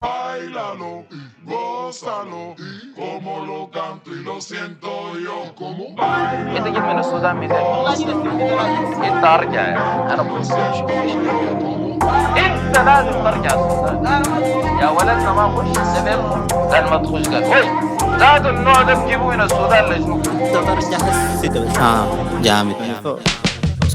Báilalo, gózalo, como lo canto y lo siento yo, como انت جيت báilalo, من السودان من هنا. والله جيت السعودية راجع. انت ارجع يا اخي، انا lo بقول siento شوف ايش yo, ترجع. como انت لازم ترجع السودان لا أنا ما يا ولدنا. ما خش انت بيك قال ما تخش قال خش. ذات النوع ده بجيبه من السودان لشنو؟ ترجع هسه بس جامد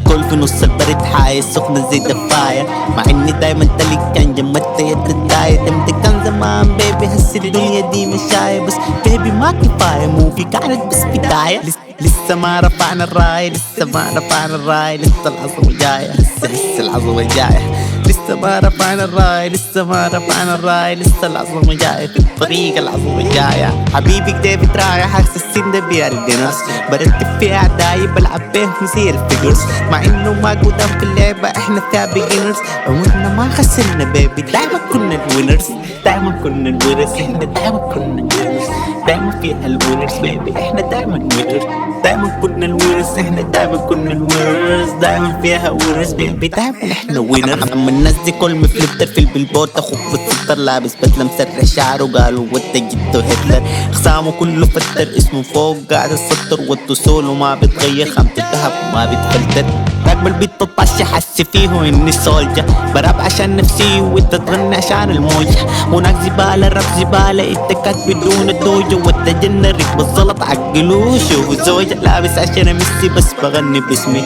كل في نص البرد حاية سخنة زي دفاية مع اني دايما تلك كان جمدت يد الداية دمت كان زمان بيبي هسه الدنيا دي مشاية بس بيبي ما كفاية مو في كانت بس بداية لسه ما رفعنا الراية لسه ما رفعنا الراية لسه العظمة جاية هسه العظمة جاية لسه ما رفعنا الراية لسه ما رفعنا الراية لسه العظمة جاية في الطريق العظمة جاية حبيبي ديفيد رايح عكس السن ده بيردنس برتب في اعدائي بلعب بيهم زي الفيجرز مع انه ما قدام في اللعبة احنا فيها بيجنرز عمرنا ما خسرنا بيبي دايما كنا الوينرز دايما كنا الوينرز احنا دايما كنا الوينرز دايما فيها الوينرز بيبي احنا دايما وينرز دايما كنا الوينرز احنا دايما كنا الوينرز دايما فيها وينرز بيبي دايما احنا وينرز اما الناس دي كل مفلتر في البلبورد اخوك بالسطر لابس بدله مسرح شعره قالوا وانت جبته هتلر خصامه كله فتر اسمه فوق قاعد السطر وانتو سولو ما بيتغير خامة الذهب وما بيتفلتر راكب البيت 13 حس فيه اني سولجة براب عشان نفسي وانت تغني عشان الموجة هناك زبالة راب زبالة انت كات بدون الدوجة وانت جنرك بالزلط عقلوه شوفوا زوجة لابس عشان ميسي بس بغني باسمي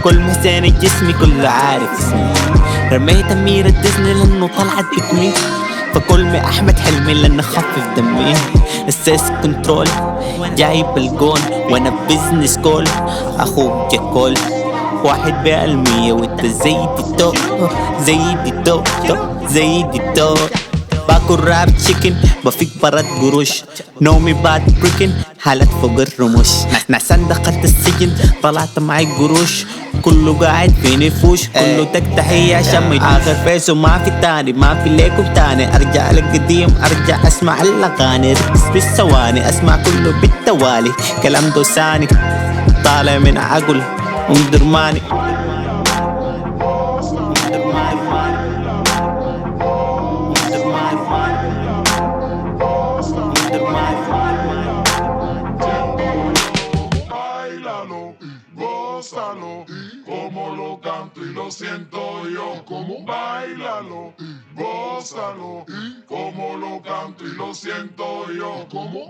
كل محسن جسمي كله عارف اسمي رميت أميرة ديزني لأنه طلعت بكمي فكل ما أحمد حلمي لأنه خفف دمي السيس كنترول جايب الجون وأنا بزنس كول أخوك جاكول 1% وانت زي الدو زي الدو زي الدو باكل راب تشيكن بفيك برد قروش نومي بعد بريكن حالة فوق الرموش نعسان دخلت السجن طلعت معي قروش كله قاعد في نفوش كله تك تحية عشان ما آخر فيس وما في تاني ما في ليكم تاني أرجع للقديم أرجع أسمع الأغاني ركز بالثواني أسمع كله بالتوالي كلام دوساني طالع من عقل ومدرماني báilalo, gózalo, como lo canto y lo siento yo, como báilalo, gózalo, como lo canto y lo siento yo, como